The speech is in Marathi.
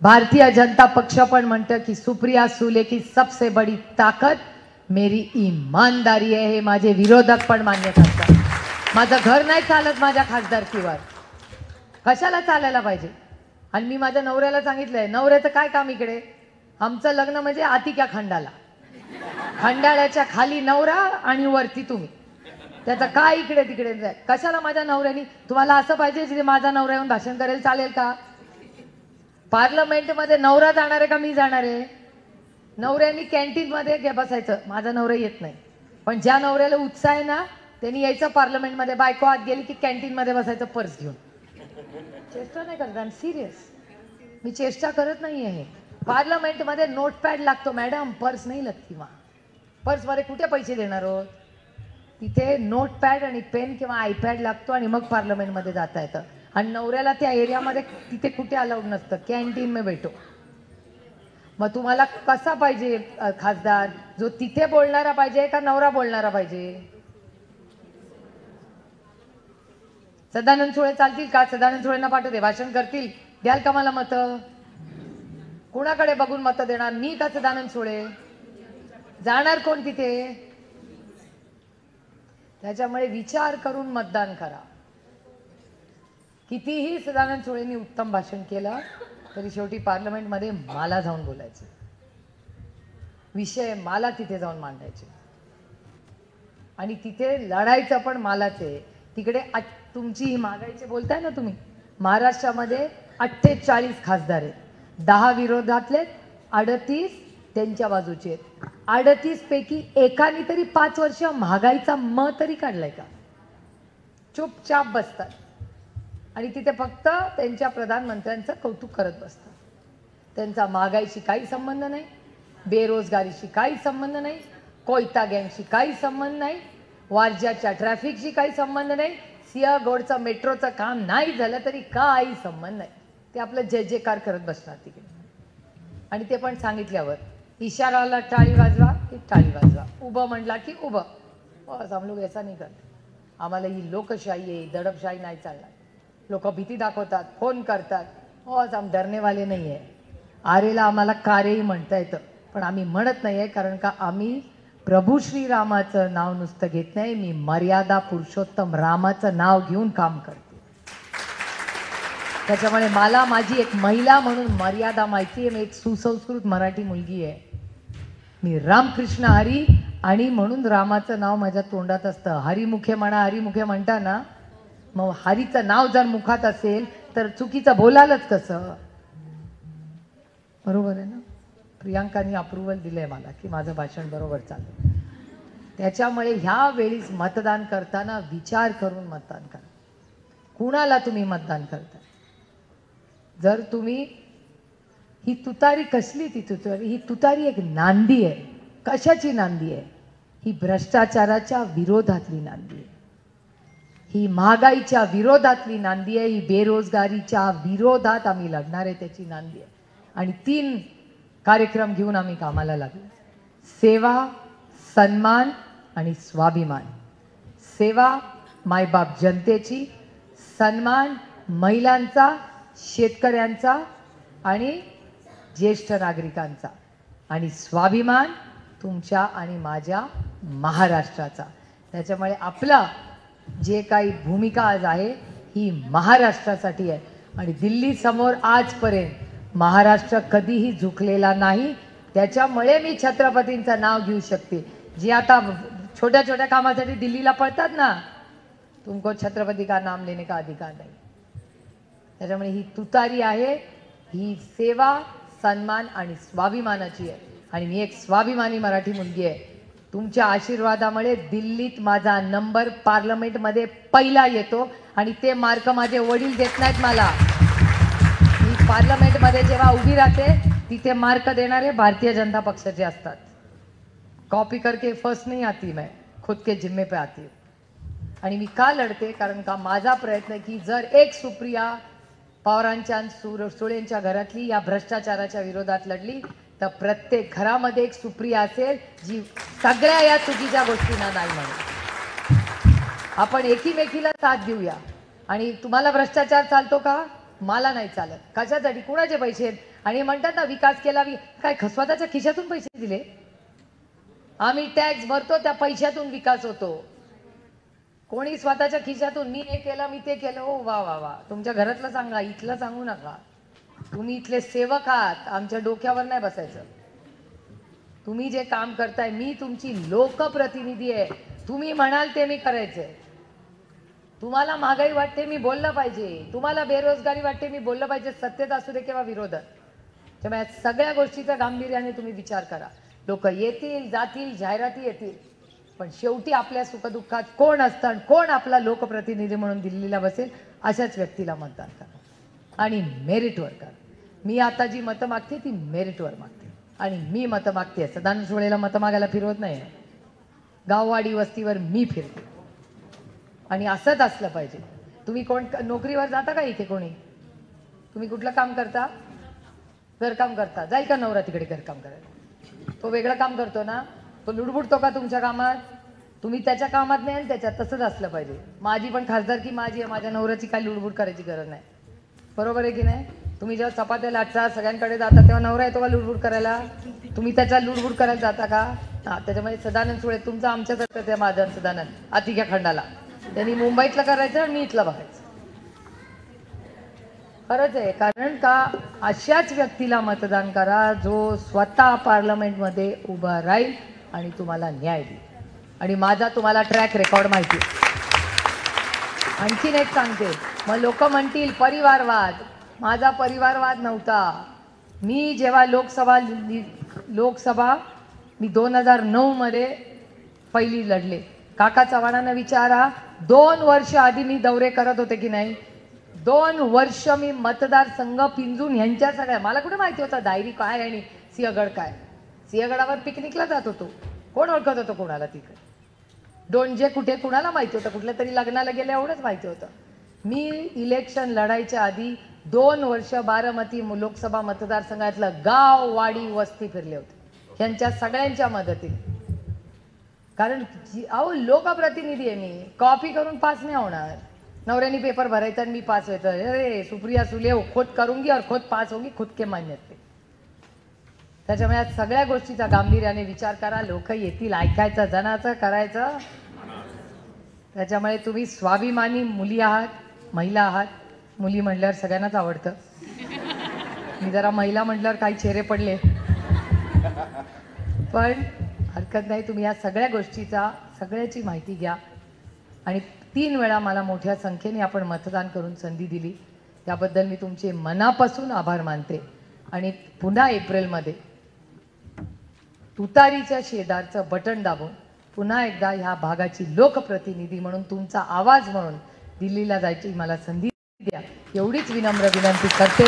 भारतीय जनता पक्ष पण म्हणतं की सुप्रिया सुले की सबसे बड़ी ताकत मेरी ईमानदारी आहे, हे माझे विरोधक पण मान्य करतात। माझं घर नाही चालत माझ्या खासदारकीवर, कशाला चालायला पाहिजे? आणि मी माझ्या नवऱ्याला सांगितलंय, नवऱ्याचं काय काम इकडे? आमचं लग्न म्हणजे आतिक्या खंडाला, खंडाळ्याच्या खाली नवरा आणि वरती तुम्ही, त्याचं काय इकडे तिकडे जाय? कशाला माझ्या नवऱ्यानी? तुम्हाला असं पाहिजे की माझा नवरा येऊन भाषण करेल, चालेल का? पार्लमेंट मध्ये नवरा जाणार आहे का मी जाणार आहे? नवऱ्यानी कॅन्टीन मध्ये बसायचं, माझा नवरा येत नाही, पण ज्या नवऱ्याला उत्साह आहे ना त्यांनी यायचं पार्लमेंट मध्ये, बायको आत गेली की कॅन्टीन मध्ये बसायचं पर्स घेऊन। चेष्टा नाही करत, आय एम सिरियस, मी चेष्टा करत नाही आहे। पार्लमेंट मध्ये नोटपॅड लागतो मॅडम, पर्स नाही लागती। मा पर्स मध्ये कुठे पैसे देणार आहोत? तिथे नोटपॅड आणि पेन किंवा आयपॅड लागतो आणि मग पार्लमेंट मध्ये जाता येतं। आणि नवऱ्याला त्या एरियामध्ये तिथे कुठे अलाउड नसतं, कॅन्टीन में बैठो। मग तुम्हाला कसा पाहिजे खासदार? जो तिथे बोलणारा पाहिजे का नवरा बोलणारा पाहिजे? सदानंद सुळे चालतील का? सदानंद सुळेंना पाठवते, भाषण करतील, द्याल का मला मत? कुणाकडे बघून मत देणार, मी का सदानंद सुळे? जाणार कोण तिथे? त्याच्यामुळे विचार करून मतदान करा। कितीही सदानंद सुळेंनी उत्तम भाषण केलं तरी शेवटी पार्लमेंट मध्ये मला जाऊन बोलायचं, विषय मला तिथे जाऊन मांडायचे आणि तिथे लढायचं पण मलाच आहे। तिकडे तुमची ही महागाईचे बोलताय ना तुम्ही, महाराष्ट्रामध्ये 48 खासदार आहेत, 10 विरोधातले, 38 त्यांच्या बाजूचे आहेत। 38 पैकी एकाने तरी 5 वर्ष महागाईचा म तरी काढलाय का? चुपचाप बसतात आणि तिथे फक्त त्यांच्या प्रधानमंत्र्यांचं कौतुक करत बसतात। त्यांचा महागाईशी काही संबंध नाही, बेरोजगारीशी काही संबंध नाही, कोयता गँगशी काही संबंध नाही, वारज्याच्या ट्रॅफिकशी काही संबंध नाही, सिंहगडचं मेट्रोचं काम नाही झालं तरी काही संबंध नाही। ते आपलं जय जयकार करत बसणार तिकडे। आणि ते पण सांगितल्यावर, इशाराला टाळी वाजवा की टाळी वाजवा, उभं म्हणला की उभं। बस हम लोग ऐसा नहीं करते, आम्हाला ही लोकशाही आहे, दडपशाही नाही चालणार। लोक भीती दाखवतात, फोन करतात, बस हम डरने वाले नाही आहे। आरेला आम्हाला कारेही म्हणता येतं, पण आम्ही म्हणत नाही आहे, कारण का आम्ही प्रभू श्रीरामाचं नाव नुसतं घेत नाही, मी मर्यादा पुरुषोत्तम रामाचं नाव घेऊन काम करते। त्याच्यामुळे मला माझी एक महिला म्हणून मर्यादा माहिती आहे। मी एक सुसंस्कृत मराठी मुलगी आहे, मी रामकृष्ण हरी आणि म्हणून रामाचं नाव माझ्या तोंडात असतं। हरिमुखे म्हणा, हरिमुखे म्हणता ना, मग हरीचं नाव जर मुखात असेल तर चुकीचं बोलालच कसं? बरोबर आहे ना? प्रियांकाने अप्रूव्हल दिलंय मला की माझं भाषण बरोबर चाललं। त्याच्यामुळे ह्या वेळीस मतदान करताना विचार करून मतदान करा, कुणाला तुम्ही मतदान करता। जर तुम्ही ही तुतारी कसली, ती तुतारी, ही तुतारी एक नांदी आहे। कशाची नांदी आहे? ही भ्रष्टाचाराच्या विरोधातली नांदी आहे, ही महागाईच्या विरोधातली नांदी आहे, ही बेरोजगारीच्या विरोधात आम्ही लढणार आहे त्याची नांदी आहे। आणि 3 कार्यक्रम घेऊन आम्ही कामाला लागलो, सेवा, सन्मान आणि स्वाभिमान। सेवा मायबाप जनतेची, सन्मान महिलांचा, शेतकऱ्यांचा आणि ज्येष्ठ नागरिकांचा, आणि स्वाभिमान तुमच्या आणि माझ्या महाराष्ट्राचा। त्याच्यामुळे आपला जे काही भूमिका आज आहे ही महाराष्ट्रासाठी आहे। आणि दिल्ली समोर आजपर्यंत महाराष्ट्र कधीही झुकलेला नाही, त्याच्यामुळे मी छत्रपतींचं नाव घेऊ शकते। जे आता छोट्या छोट्या कामासाठी दिल्लीला पळतात ना, तुमको छत्रपती का नाम लेने का अधिकार नाही। त्याच्यामुळे ही तुतारी आहे, ही सेवा, सन्मान आणि स्वाभिमानाची आहे। आणि मी एक स्वाभिमानी मराठी मुलगी आहे। तुमच्या आशीर्वादामुळे दिल्लीत माझा नंबर पार्लमेंटमध्ये पहिला येतो आणि ते मार्क माझे वडील देत नाहीत मला। मी पार्लमेंटमध्ये जेव्हा उभी राहते तिथे मार्क देणारे भारतीय जनता पक्षाचे असतात। कॉपी करके फर्स्ट नहीं आती, मैं खुद के जिम्मे पे आती हूँ। आणि मी का लढते? कारण का माझा प्रयत्न आहे की जर एक सुप्रिया पवारांच्या सुळेंच्या घरातली या भ्रष्टाचाराच्या विरोधात लढली तर प्रत्येक घरामध्ये एक सुप्रिया असेल जी सगळ्या या चुकीच्या गोष्टींना नाही म्हणेल। आपण एकीमेकीला साथ देऊया। आणि तुम्हाला भ्रष्टाचार चालतो का? मला नाही चालत. कशासाठी? कुणाचे पैसे आहेत? आणि म्हणतात ना विकास केला, काय स्वतःच्या खिशातून पैसे दिले? आम्ही टॅक्स भरतो, त्या पैशातून विकास होतो. कोणी स्वतःच्या खिशातून मी हे केलं, मी ते केलं, ओ वा वा वा. तुमच्या घरातलं सांगा, इथलं सांगू नका. तुम्ही इथले सेवक आहात, आमच्या डोक्यावर नाही बसायचं. तुम्ही जे काम करताय, मी तुमची लोकप्रतिनिधी आहे. तुम्ही म्हणाल ते मी करायचंय. तुम्हाला महागाई वाटते, मी बोललं पाहिजे. तुम्हाला बेरोजगारी वाटते, मी बोललं पाहिजे, सत्तेत असू दे किंवा विरोधात. त्यामुळे सगळ्या गोष्टीचा गांभीर्याने तुम्ही विचार करा. लोक येतील, जातील, जाहिराती येतील, पण शेवटी आपल्या सुखदुःखात कोण असतं, कोण आपला लोकप्रतिनिधी म्हणून दिल्लीला बसेल, अशाच व्यक्तीला मतदान करा आणि मेरिटवर करा. मी आता जी मतं मागते ती मेरिटवर मागते आणि मी मतं मागते. सदानंद सोळेला मतं मागायला फिरवत नाही. गाववाडी वस्तीवर मी फिरते आणि असंच असलं पाहिजे. तुम्ही कोण नोकरीवर जाता का? इथे कोणी तुम्ही कुठलं काम करता? घरकाम करता. जाईल का नवरा तिकडे घरकाम करायला? तो वेगळं काम करतो ना, तो लुडबुडतो का तुमच्या कामात? तुम्ही त्याच्या कामात नाही आणि त्याच्यात. तसंच असलं पाहिजे. माझी पण खासदारकी माझी आहे, माझ्या नवऱ्याची काय लुडबुड करायची गरज नाही. बरोबर आहे की नाही? तुम्ही जेव्हा चपात्या लाटता, सगळ्यांकडे जाता, तेव्हा नवरा येतो का लुडबुड करायला? तुम्ही त्याच्या लुडबुड करायला जाता का? हा, त्याच्यामध्ये सदानंद सुळे तुमचं आमच्यासारखं ते माझं सदानंद आतिक्या खंडाला त्यांनी मुंबईतलं करायचं आणि मी इथलं बघायचं. खरंच आहे. कारण का अशाच व्यक्तीला मतदान करा जो स्वतः पार्लमेंटमध्ये उभा राहील आणि तुम्हाला न्याय देईल. आणि माझा तुम्हाला ट्रॅक रेकॉर्ड माहिती आहे. आणखीन एक सांगते, मग लोक म्हणतील परिवारवाद. माझा परिवारवाद नव्हता. मी जेव्हा लोकसभा मी 2009 मध्ये पहिली लढले. काका चव्हाणांना विचारा, 2 वर्ष आधी मी दौरे करत होते की नाही. 2 वर्ष मी मतदारसंघ पिंजून ह्यांच्या सगळ्या, मला कुठे माहिती होतं डायरी काय आणि सिंहगड काय. सिंहगडावर पिकनिकला जात होतो, कोण ओळखत होतं कोणाला तिकडे? डोंजे कुठे कुणाला माहिती होतं? कुठल्या तरी लग्नाला गेले एवढंच माहिती होतं. मी इलेक्शन लढायच्या आधी 2 वर्ष बारामती लोकसभा मतदारसंघातलं गाव वाडी वस्ती फिरले होते ह्यांच्या सगळ्यांच्या मदतीने. कारण अहो लोकप्रतिनिधी आहे मी. कॉपी करून पास नाही होणार. नवऱ्यानी पेपर भरायचा आणि मी पास व्हायचं. अरे सुप्रिया सुले खुद करूंगी और खुद पास होगी, खुद के मान्यते. त्याच्यामुळे या सगळ्या गोष्टीचा गांभीर्याने विचार करा. लोक येतील, ऐकायचं, जनाचं करायचं. त्याच्यामुळे तुम्ही स्वाभिमानी मुली आहात, महिला आहात. मुली म्हटल्यावर सगळ्यांनाच आवडतं. मी जरा महिला म्हटल्यावर काही चेहरे पडले, पण हरकत नाही. तुम्ही या सगळ्या गोष्टीचा सगळ्याची माहिती घ्या. आणि 3 वेळा मला मोठ्या संख्येने आपण मतदान करून संधी दिली, त्याबद्दल मी तुमचे मनापासून आभार मानते. आणि पुन्हा एप्रिलमध्ये तुतारीच्या शेजारचं बटन दाबून पुन्हा एकदा ह्या भागाची लोकप्रतिनिधी म्हणून, तुमचा आवाज म्हणून दिल्लीला जायची मला संधी द्या, एवढीच विनम्र विनंती करते.